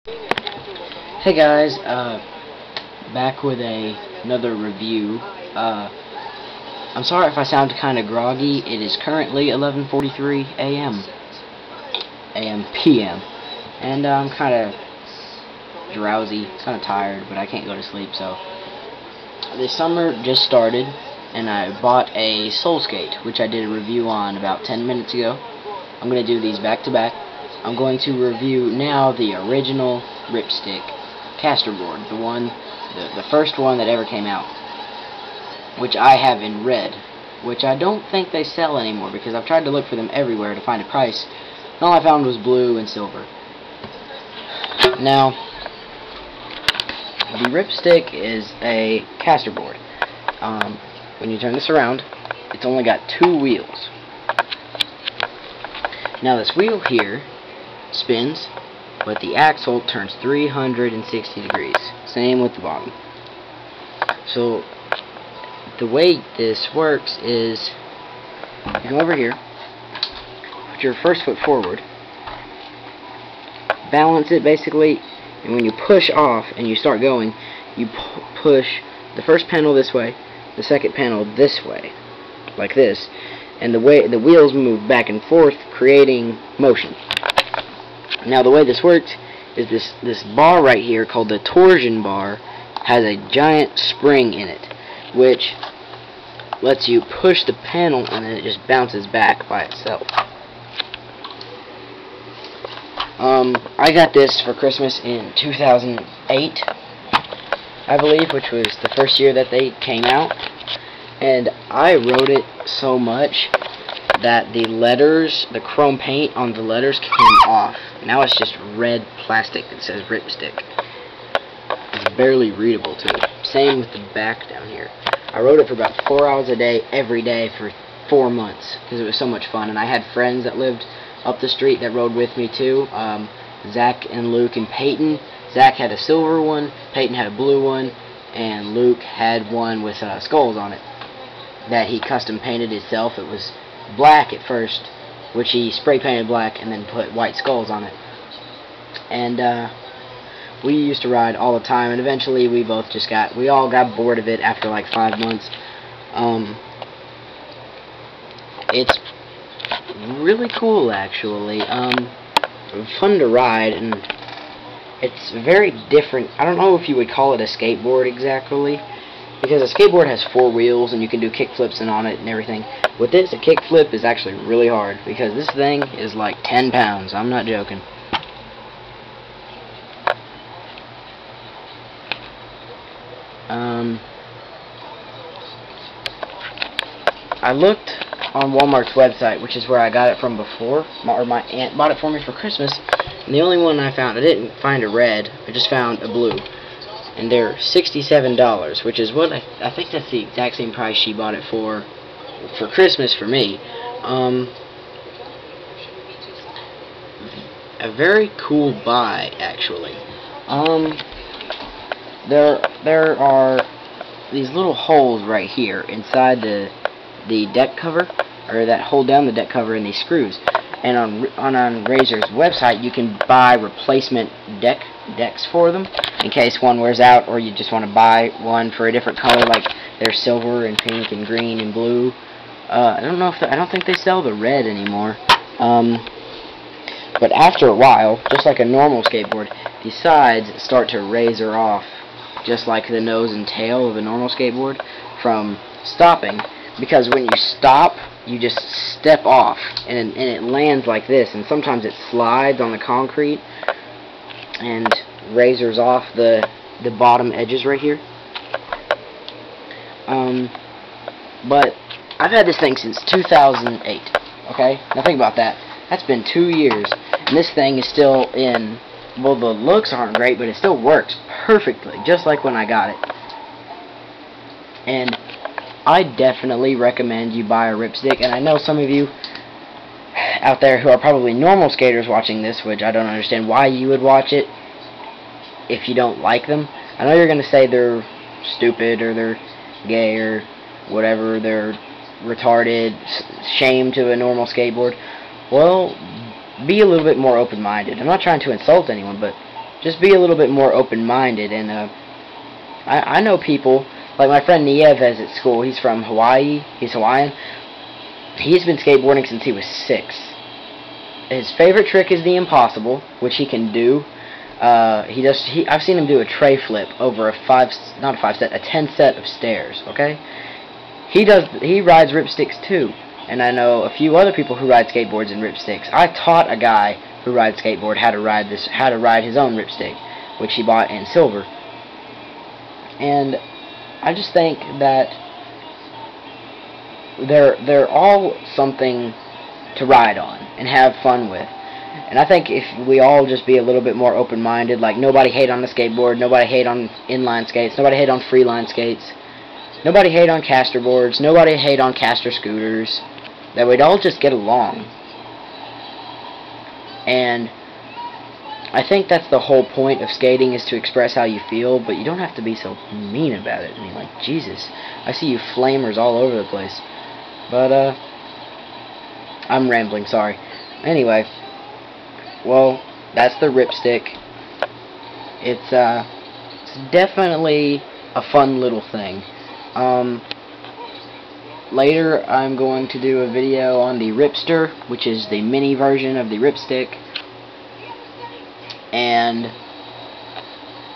Hey guys, back with another review. I'm sorry if I sound kind of groggy. It is currently 11:43 a.m. p.m. and I'm kind of drowsy, kind of tired, but I can't go to sleep. So the summer just started, and I bought a Soul Skate, which I did a review on about 10 minutes ago. I'm going to do these back to back. I'm going to review now the original Ripstik casterboard, the first one that ever came out, which I have in red, which I don't think they sell anymore because I've tried to look for them everywhere to find a price, and all I found was blue and silver. Now, the Ripstik is a casterboard. When you turn this around, it's only got two wheels. Now this wheel here spins, but the axle turns 360 degrees. Same with the bottom. So the way this works is you come over here, put your first foot forward, balance it basically, and when you push off and you start going, you push the first panel this way, the second panel this way, like this, and the wheels move back and forth, creating motion. Now the way this works is this bar right here, called the torsion bar, has a giant spring in it, which lets you push the panel and then it just bounces back by itself. I got this for Christmas in 2008, I believe, which was the first year that they came out, and I rode it so much that the letters, the chrome paint on the letters came off. Now it's just red plastic that says Ripstik. It's barely readable too. Same with the back down here. I rode it for about 4 hours a day, every day for 4 months, because it was so much fun. And I had friends that lived up the street that rode with me too. Zach and Luke and Peyton. Zach had a silver one, Peyton had a blue one, and Luke had one with skulls on it that he custom painted himself. It was black at first, which he spray painted black and then put white skulls on it. And we used to ride all the time, and eventually we all got bored of it after like 5 months. It's really cool, actually. Fun to ride, and it's very different. I don't know if you would call it a skateboard exactly, because a skateboard has 4 wheels and you can do kick flips and on it and everything. With this, a kick flip is actually really hard because this thing is like 10 pounds. I'm not joking. I looked on Walmart's website, which is where I got it from before, or my aunt bought it for me for Christmas, and the only one I found, I didn't find a red, I just found a blue. And they're $67, which is what I think that's the exact same price she bought it for Christmas for me. A very cool buy, actually. There are these little holes right here inside the deck cover, or that hold down the deck cover, and these screws. And on Razor's website, you can buy replacement decks for them in case one wears out, or you just want to buy one for a different color, like there's silver and pink and green and blue. I don't think they sell the red anymore. But after a while, just like a normal skateboard, the sides start to razor off, just like the nose and tail of a normal skateboard, from stopping. Because when you stop, you just step off, and it lands like this, and sometimes it slides on the concrete and razors off the bottom edges right here. But I've had this thing since 2008, okay? Now think about that. That's been 2 years, and this thing is still in, well, the looks aren't great, but it still works perfectly, just like when I got it. And I definitely recommend you buy a Ripstik, and I know some of you out there who are probably normal skaters watching this, which I don't understand why you would watch it if you don't like them. I know you're going to say they're stupid, or they're gay, or whatever, they're retarded, shame to a normal skateboard. Well, be a little bit more open-minded. I'm not trying to insult anyone, but just be a little bit more open-minded. And I know people, like my friend Nieves at school. He's from Hawaii. He's Hawaiian. He's been skateboarding since he was 6. His favorite trick is the impossible, which he can do. I've seen him do a tray flip over a 10 set of stairs. Okay, he rides Ripstiks too, and I know a few other people who ride skateboards in Ripstiks. I taught a guy who rides skateboard how to ride his own Ripstik, which he bought in silver. And I just think that they're all something to ride on and have fun with. And I think if we all just be a little bit more open-minded, like nobody hate on the skateboard, nobody hate on inline skates, nobody hate on freeline skates, nobody hate on caster boards, nobody hate on caster scooters, that we'd all just get along. And I think that's the whole point of skating, is to express how you feel, but you don't have to be so mean about it. I mean, like, Jesus, I see you flamers all over the place. But, I'm rambling, sorry. Anyway, well, that's the Ripstik. It's definitely a fun little thing. Later, I'm going to do a video on the Ripster, which is the mini version of the Ripstik. And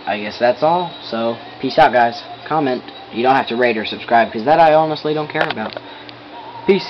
I guess that's all. So, peace out, guys. Comment. You don't have to rate or subscribe, because that I honestly don't care about. Peace.